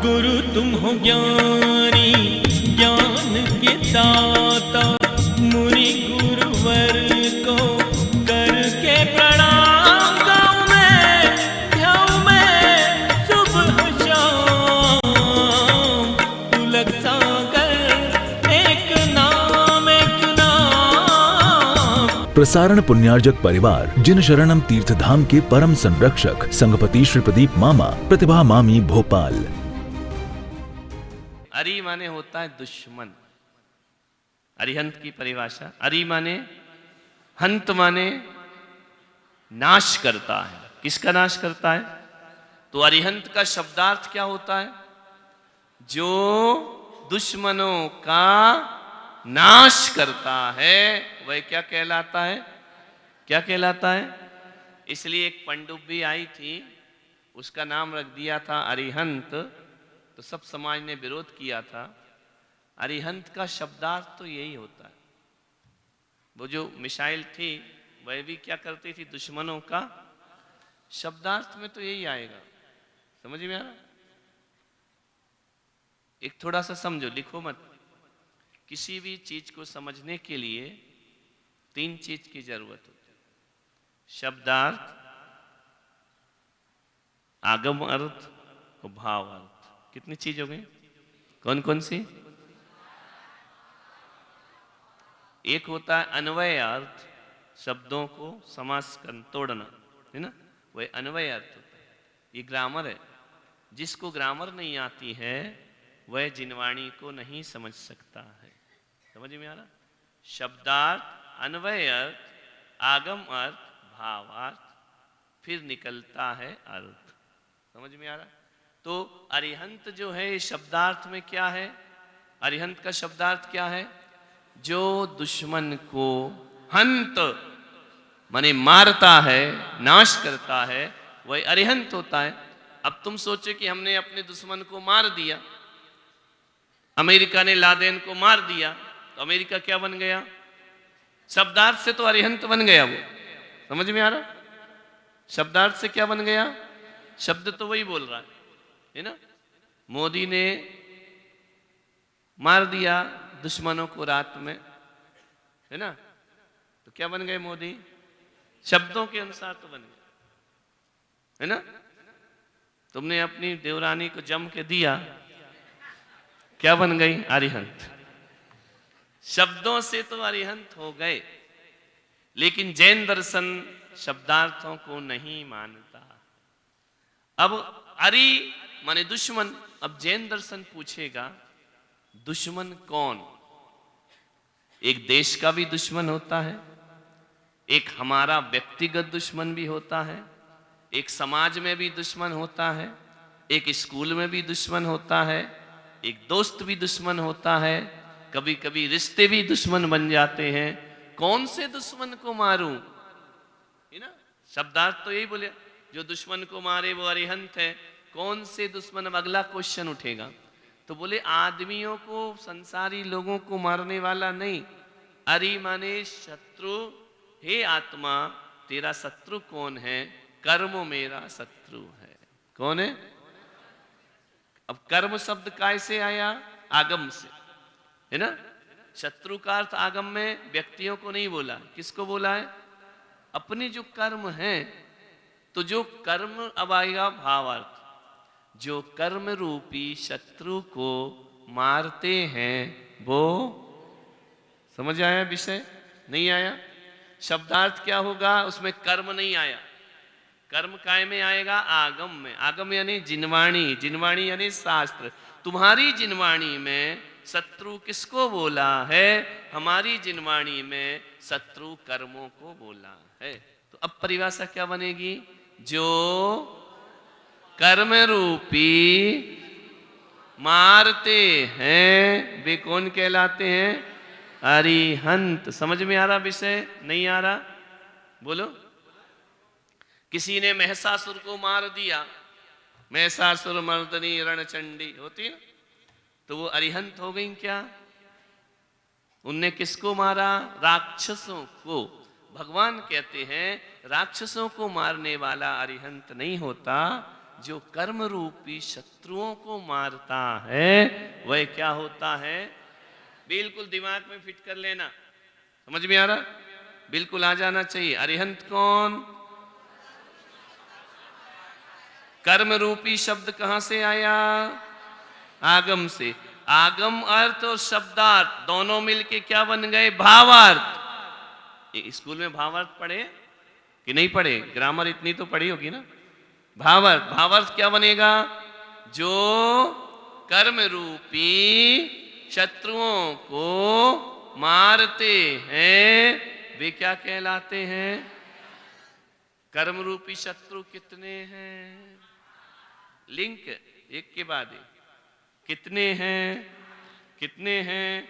गुरु तुम हो ज्ञानी ज्ञान के दाता, मुनि गुरुवर को करके प्रणाम गाऊं मैं सुबह शाम। पुलक सागर एक नाम प्रसारण पुण्यार्जक परिवार जिन शरणम तीर्थ धाम के परम संरक्षक संघपति श्री प्रदीप मामा, प्रतिभा मामी, भोपाल। अरि माने होता है दुश्मन। अरिहंत की परिभाषा, अरि माने हंत माने नाश करता है। किसका नाश करता है? तो अरिहंत का शब्दार्थ क्या होता है? जो दुश्मनों का नाश करता है वह क्या कहलाता है? क्या कहलाता है? इसलिए एक पनडुब्बी आई थी, उसका नाम रख दिया था अरिहंत। तो सब समाज ने विरोध किया था। अरिहंत का शब्दार्थ तो यही होता है। वो जो मिसाइल थी वह भी क्या करती थी? दुश्मनों का। शब्दार्थ में तो यही आएगा। समझ में आ रहा? एक थोड़ा सा समझो, लिखो मत। किसी भी चीज को समझने के लिए 3 चीज की जरूरत होती है: शब्दार्थ, आगम अर्थ और भाव अर्थ। कितनी चीज हो गई? कौन कौन सी? एक होता है अन्वय अर्थ, शब्दों को समास कर तोड़ना, है ना? वह अन्वय अर्थ होता है। ये ग्रामर है। जिसको ग्रामर नहीं आती है वह जिनवाणी को नहीं समझ सकता है। समझ में आ रहा? शब्दार्थ, अन्वय अर्थ, आगम अर्थ, भावार्थ, फिर निकलता है अर्थ। समझ में आ रहा? तो अरिहंत जो है शब्दार्थ में क्या है? अरिहंत का शब्दार्थ क्या है? जो दुश्मन को हंत माने मारता है, नाश करता है, वह अरिहंत होता है। अब तुम सोचो कि हमने अपने दुश्मन को मार दिया, अमेरिका ने लादेन को मार दिया, तो अमेरिका क्या बन गया? शब्दार्थ से तो अरिहंत बन गया वो। समझ में आ रहा? शब्दार्थ से क्या बन गया? शब्द तो वही बोल रहा है ना? मोदी ने मार दिया दुश्मनों को रात में, है ना? तो क्या बन गए मोदी? शब्दों के अनुसार तो बन गए, है ना? तुमने अपनी देवरानी को जम के दिया, क्या बन गई? अरिहंत। शब्दों से तो अरिहंत हो गए। लेकिन जैन दर्शन शब्दार्थों को नहीं मानता। अब अरि माने दुश्मन। अब जैन दर्शन पूछेगा दुश्मन कौन? एक देश का भी दुश्मन होता है, एक हमारा व्यक्तिगत दुश्मन भी होता है, एक समाज में भी दुश्मन होता है, एक स्कूल में भी दुश्मन होता है, एक दोस्त भी दुश्मन होता है, कभी कभी रिश्ते भी दुश्मन बन जाते हैं। कौन से दुश्मन को मारूं? है ना? शब्दार्थ तो यही बोले, जो दुश्मन को मारे वो अरिहंत है। कौन से दुश्मन? अब अगला क्वेश्चन उठेगा। तो बोले आदमियों को, संसारी लोगों को मारने वाला नहीं। अरि माने शत्रु। हे आत्मा, तेरा शत्रु कौन है? कर्म मेरा शत्रु है। कौन है? अब कर्म शब्द कैसे आया? आगम से, है ना? शत्रु का अर्थ आगम में व्यक्तियों को नहीं बोला। किसको बोला है? अपने जो कर्म है। तो जो कर्म, अब आएगा भावार्थ। जो कर्म रूपी शत्रु को मारते हैं वो। समझ आया विषय? नहीं आया? शब्दार्थ क्या होगा? उसमें कर्म नहीं आया। कर्म काय में आएगा? आगम में। आगम यानी जिनवाणी। जिनवाणी यानी शास्त्र। तुम्हारी जिनवाणी में शत्रु किसको बोला है? हमारी जिनवाणी में शत्रु कर्मों को बोला है। तो अब परिभाषा क्या बनेगी? जो कर्म रूपी मारते हैं वे कौन कहलाते हैं? अरिहंत। समझ में आ रहा विषय? नहीं आ रहा? बोलो। किसी ने महिषासुर को मार दिया, महिषासुर मर्दनी रणचंडी होती ना, तो वो अरिहंत हो गई क्या? उनने किसको मारा? राक्षसों को। भगवान कहते हैं राक्षसों को मारने वाला अरिहंत नहीं होता, जो कर्म रूपी शत्रुओं को मारता है वह क्या होता है? बिल्कुल दिमाग में फिट कर लेना, समझ में आ रहा? बिल्कुल आ जाना चाहिए। अरिहंत कौन? कर्म रूपी शब्द कहां से आया? आगम से। आगम अर्थ और शब्दार्थ दोनों मिलके क्या बन गए? भावार्थ। स्कूल में भावार्थ पढ़े कि नहीं पढ़े? ग्रामर इतनी तो पढ़ी होगी ना। भावार्थ, भावार्थ क्या बनेगा? जो कर्म रूपी शत्रुओं को मारते हैं वे क्या कहलाते हैं? कर्म रूपी शत्रु कितने हैं? लिंक एक के बाद एक। कितने हैं? कितने हैं?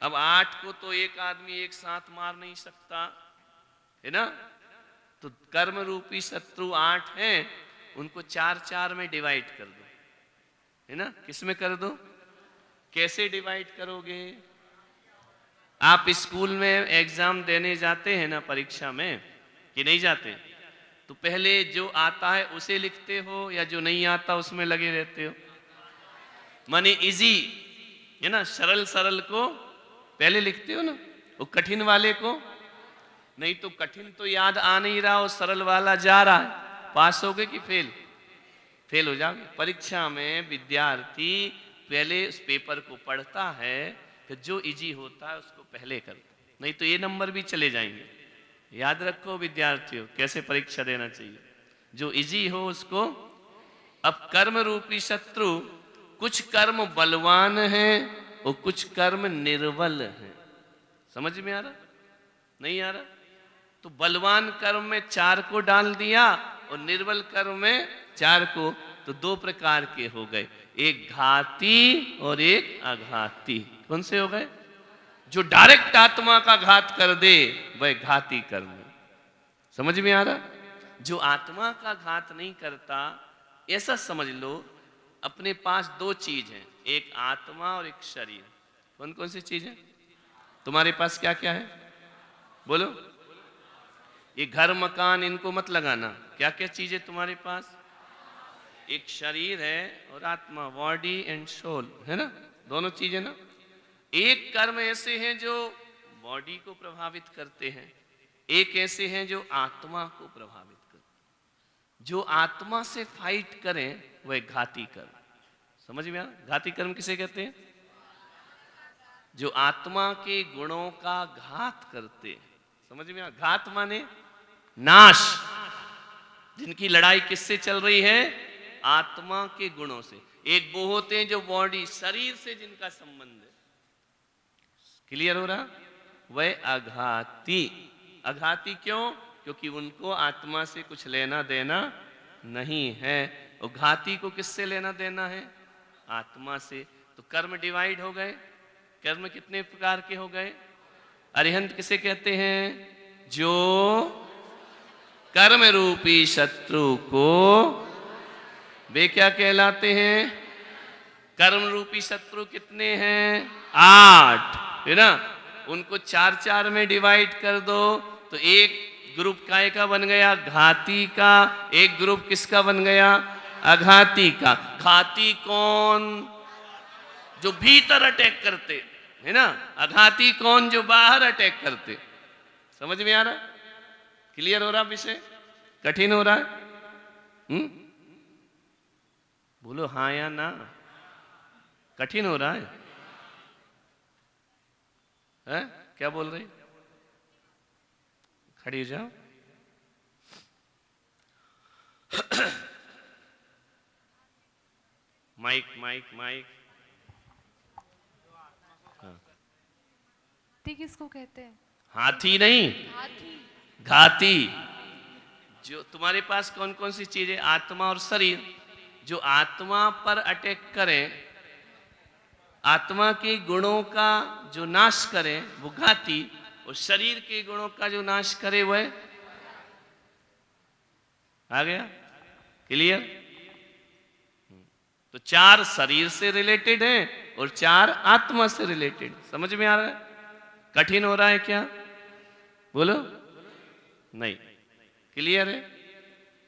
अब 8 को तो एक आदमी एक साथ मार नहीं सकता, है ना? तो कर्म रूपी शत्रु 8 हैं, उनको 4-4 में डिवाइड कर दो, है ना? किस में कर दो? कैसे डिवाइड करोगे? आप स्कूल में एग्जाम देने जाते हैं ना, परीक्षा में, कि नहीं जाते? तो पहले जो आता है उसे लिखते हो या जो नहीं आता उसमें लगे रहते हो? माने इजी, है ना, सरल सरल को पहले लिखते हो ना, वो कठिन वाले को नहीं। तो कठिन तो याद आ नहीं रहा और सरल वाला जा रहा है, पास होगे कि फेल? फेल हो जाओगे। परीक्षा में विद्यार्थी पहले उस पेपर को पढ़ता है, फिर जो इजी होता है उसको पहले करता, नहीं तो ये नंबर भी चले जाएंगे। याद रखो विद्यार्थियों, कैसे परीक्षा देना चाहिए, जो इजी हो उसको। अब कर्म रूपी शत्रु, कुछ कर्म बलवान हैं और कुछ कर्म निर्बल हैं। समझ में आ रहा? नहीं आ रहा? तो बलवान कर्म में 4 को डाल दिया और निर्बल कर्म में 4 को, तो 2 प्रकार के हो गए, एक घाती और एक आघाती। कौन से हो गए? जो डायरेक्ट आत्मा का घात कर दे वह घाती कर्म। समझ में आ रहा? जो आत्मा का घात नहीं करता, ऐसा समझ लो अपने पास 2 चीज हैं, एक आत्मा और एक शरीर। कौन कौन सी चीज है तुम्हारे पास? क्या क्या है बोलो? ये घर मकान इनको मत लगाना। क्या क्या चीज है तुम्हारे पास? एक शरीर है और आत्मा, बॉडी एंड सोल, है ना? दोनों चीजें ना। एक कर्म ऐसे हैं जो बॉडी को प्रभावित करते हैं, एक ऐसे हैं जो आत्मा को प्रभावित करते हैं। जो आत्मा से फाइट करें वह घाती कर्म। समझ में आ? घाती कर्म किसे कहते हैं? जो आत्मा के गुणों का घात करते हैं। समझ में आ? घात माने नाश। जिनकी लड़ाई किससे चल रही है? आत्मा के गुणों से। एक वो होते हैं जो बॉडी, शरीर से जिनका संबंध है। क्लियर हो रहा? वह आघाती। आघाती क्यों? क्योंकि उनको आत्मा से कुछ लेना देना नहीं है, और घाती को किससे लेना देना है? आत्मा से। तो कर्म डिवाइड हो गए। कर्म कितने प्रकार के हो गए? अरिहंत किसे कहते हैं? जो कर्म रूपी शत्रु को, वे क्या कहलाते हैं? कर्म रूपी शत्रु कितने हैं? 8, है ना? उनको 4-4 में डिवाइड कर दो, तो एक ग्रुप काय का बन गया? घाती का। एक ग्रुप किसका बन गया? अघाती का। घाती कौन? जो भीतर अटैक करते, है ना? अघाती कौन? जो बाहर अटैक करते। समझ में आ रहा? क्लियर हो रहा विषय? कठिन हो रहा है? बोलो हाँ या ना। कठिन हो रहा है? है? क्या बोल रही? खड़ी हो जाओ। Mic mic mic. हाँ। हाथी किसको कहते हैं? हाथी नहीं, हाथी। घाती। जो तुम्हारे पास कौन कौन सी चीजें? आत्मा और शरीर। जो आत्मा पर अटैक करे, आत्मा के गुणों का जो नाश करे वो घाती, और शरीर के गुणों का जो नाश करे वह। आ गया? क्लियर? तो 4 शरीर से रिलेटेड है और 4 आत्मा से रिलेटेड। समझ में आ रहा है? कठिन हो रहा है क्या? बोलो नहीं। क्लियर है?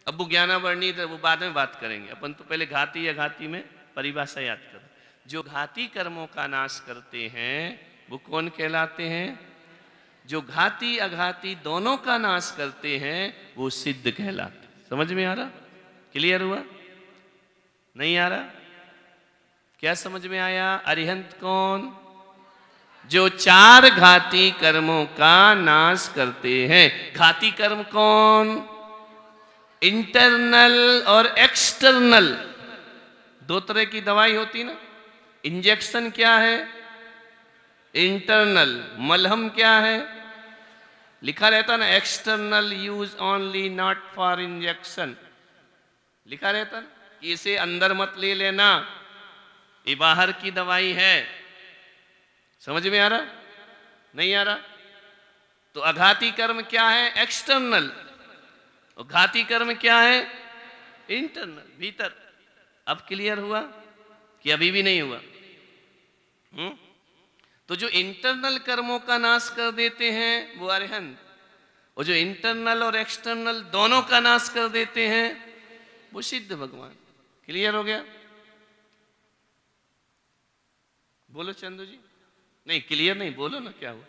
अब वो ज्ञानावर्णी तो वो बाद में बात करेंगे, अपन तो पहले घाती या घाती में परिभाषा याद करो। जो घाती कर्मों का नाश करते हैं वो कौन कहलाते हैं? जो घाती अघाती दोनों का नाश करते हैं वो सिद्ध कहलाते। समझ में आ रहा? क्लियर हुआ? नहीं आ रहा? क्या समझ में आया? अरिहंत कौन? जो चार घाती कर्मों का नाश करते हैं। घाती कर्म कौन? इंटरनल और एक्सटर्नल। दो तरह की दवाई होती ना। इंजेक्शन क्या है? इंटरनल। मलहम क्या है? लिखा रहता ना, external use only not for injection. लिखा रहता ना कि इसे अंदर मत ले लेना, ये बाहर की दवाई है। समझ में आ रहा? नहीं आ रहा? तो अघाती कर्म क्या है? एक्सटर्नल। और घाती कर्म क्या है? इंटरनल, भीतर। अब क्लियर हुआ कि अभी भी नहीं हुआ? तो जो इंटरनल कर्मों का नाश कर देते हैं वो अरिहंत, और जो इंटरनल और एक्सटर्नल दोनों का नाश कर देते हैं वो सिद्ध भगवान। क्लियर हो गया? बोलो चंदू जी। नहीं क्लियर नहीं, बोलो ना क्या हुआ?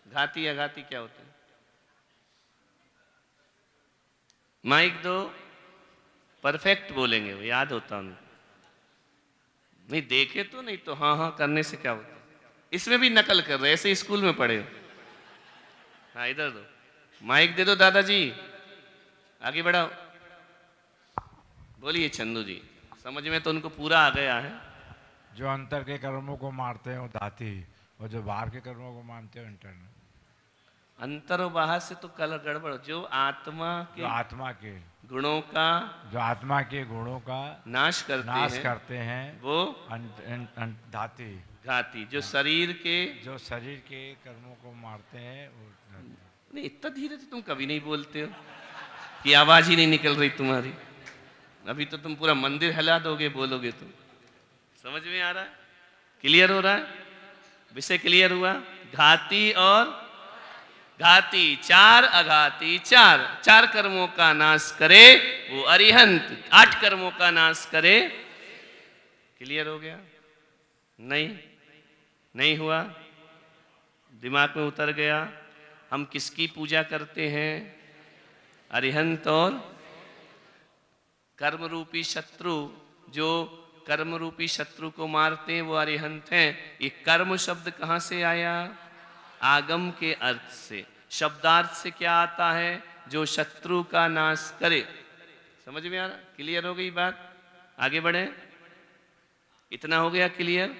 घाती अघाती क्या होते हैं? माइक दो, परफेक्ट बोलेंगे, वो याद होता उनको। नहीं देखे तो नहीं तो हाँ हाँ करने से क्या होता है? इसमें भी नकल कर रहे, ऐसे स्कूल में पढ़े हो। हाँ इधर दो, माइक दे दो दादाजी, आगे बढ़ाओ। बोलिए चंदू जी, समझ में तो उनको पूरा आ गया है। जो अंतर के कर्मों को मारते हैं वो धाती, और जो बाहर के कर्मों को मानते हैं इंटरनल। अंतर और बाहर से तो कल गड़बड़। जो आत्मा के गुणों का, जो आत्मा के गुणों का नाश करते हैं वो धाती। घाती। जो शरीर के कर्मों को मारते हैं वो नहीं। इतना धीरे तो तुम कभी नहीं बोलते हो कि आवाज ही नहीं निकल रही तुम्हारी। अभी तो तुम पूरा मंदिर हिला दोगे बोलोगे तुम। समझ में आ रहा है? क्लियर हो रहा है? विषय क्लियर हुआ? घाती और घाती, चार अघाती, चार कर्मों का नाश करे वो अरिहंत, 8 कर्मों का नाश करे। क्लियर हो गया? नहीं हुआ? दिमाग में उतर गया? हम किसकी पूजा करते हैं? अरिहंत और कर्म रूपी शत्रु। जो कर्म रूपी शत्रु को मारते हैं वो अरिहंत हैं। ये कर्म शब्द कहां से आया? आगम के अर्थ से। शब्दार्थ से क्या आता है? जो शत्रु का नाश करे। समझ में आ रहा? क्लियर हो गई बात? आगे बढ़े? इतना हो गया क्लियर?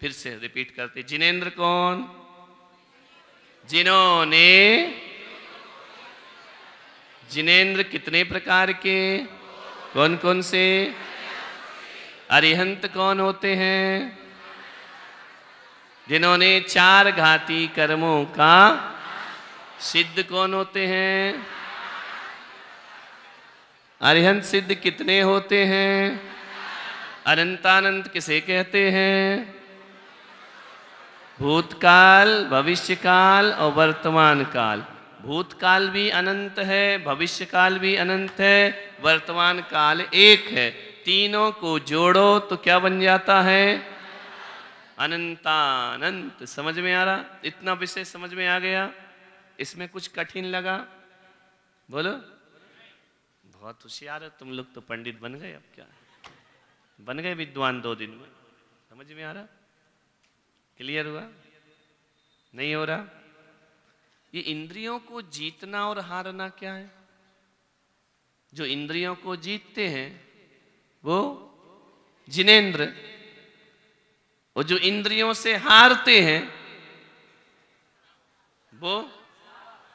फिर से रिपीट करते। जिनेंद्र कौन? जिन्होंने। जिनेंद्र कितने प्रकार के? कौन कौन से? अरिहंत कौन होते हैं? जिन्होंने 4 घाती कर्मों का। सिद्ध कौन होते हैं? अरिहंत सिद्ध कितने होते हैं? अनंतानंत किसे कहते हैं? भूतकाल, भविष्यकाल और वर्तमान काल। भूतकाल भी अनंत है, भविष्यकाल भी अनंत है, वर्तमान काल एक है। तीनों को जोड़ो तो क्या बन जाता है? अनंतानंत। समझ में आ रहा? इतना विषय समझ में आ गया? इसमें कुछ कठिन लगा? बोलो। बहुत होशियार है तुम लोग तो, पंडित बन गए। अब क्या बन गए? विद्वान 2 दिन में। समझ में आ रहा? क्लियर हुआ? नहीं हो रहा? ये इंद्रियों को जीतना और हारना क्या है? जो इंद्रियों को जीतते हैं वो जिनेंद्र, और जो इंद्रियों से हारते हैं वो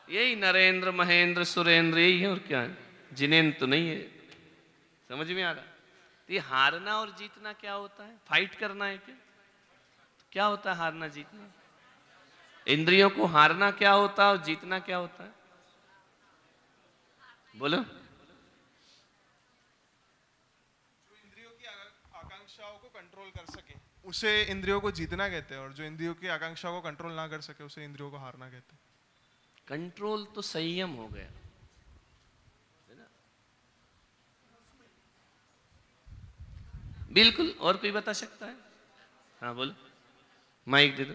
यही नरेंद्र, महेंद्र, सुरेंद्र, यही है। और क्या है? जिनेंद्र तो नहीं है। समझ में आ रहा? तो ये हारना और जीतना क्या होता है? फाइट करना है क्या? क्या होता है हारना जीतना? इंद्रियों को हारना क्या होता है और जीतना क्या होता है? बोलो। जो इंद्रियों की आकांक्षाओं को कंट्रोल कर सके उसे इंद्रियों को जीतना कहते हैं, और जो इंद्रियों की आकांक्षा को कंट्रोल ना कर सके उसे इंद्रियों को हारना कहते हैं। कंट्रोल तो संयम हो गया, है ना? बिल्कुल। और कोई बता सकता है? हाँ बोलो, माइक दे दो।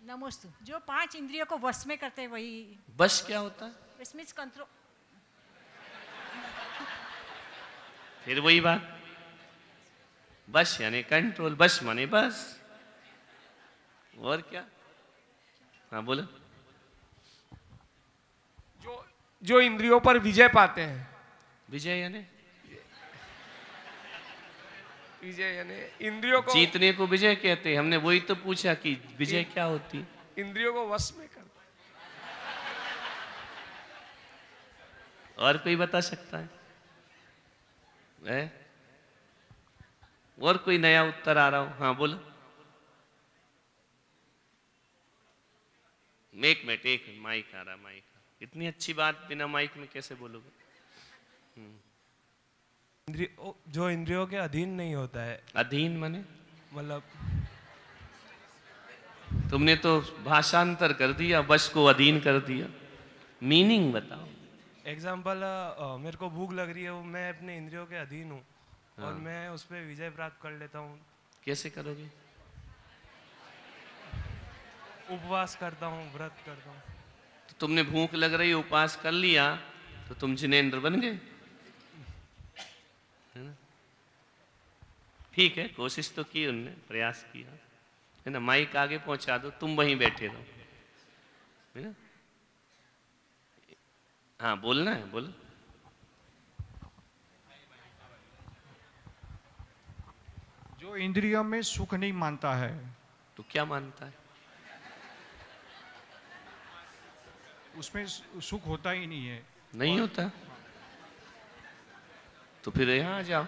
नमोस्तु। जो 5 इंद्रियों को वश में करते हैं वही बस क्या होता है? वश मीन्स कंट्रोल। फिर वही बात, बस यानी कंट्रोल, बस माने बस, और क्या? हाँ बोलो। जो इंद्रियों पर विजय पाते हैं, विजय यानी इंद्रियों को, जीतने को विजय कहते हैं। हमने वही तो पूछा कि विजय क्या होती। इंद्रियों को वश में करते और कोई बता सकता है? और कोई नया उत्तर आ रहा हो? हाँ बोलो। एक मिनट, माइक आ रहा, माइक। इतनी अच्छी बात बिना माइक में कैसे बोलोगे? जो इंद्रियों के अधीन नहीं होता है। अधीन माने मतलब तुमने तो भाषांतर कर दिया, बस को अधीन कर दिया। मीनिंग बताओ। एग्जाम्पल, मेरे को भूख लग रही है, वो मैं अपने इंद्रियों के अधीन हूँ और मैं उस पर विजय प्राप्त कर लेता हूँ। कैसे करोगे? उपवास करता हूँ, व्रत करता हूँ। तो तुमने भूख लग रही, उपवास कर लिया, तो तुम जिनेंद्र बन गए, है ना? ठीक है, कोशिश तो की उनने, प्रयास किया, है ना? माइक आगे पहुंचा दो, तुम वहीं बैठे रहो, है ना? हाँ बोलना है, बोलो। जो इंद्रियों में सुख नहीं मानता है, तो क्या मानता है? उसमें सुख होता ही नहीं है। नहीं होता? तो फिर यहाँ आ जाओ।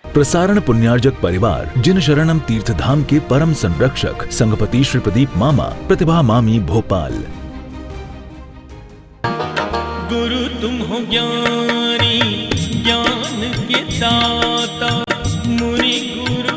प्रसारण पुण्यार्जक परिवार जिन शरणम तीर्थ धाम के परम संरक्षक संघपति श्री प्रदीप मामा, प्रतिभा मामी, भोपाल। गुरु तुम हो ज्ञानी, ज्ञान के दाता, मुनि गुरु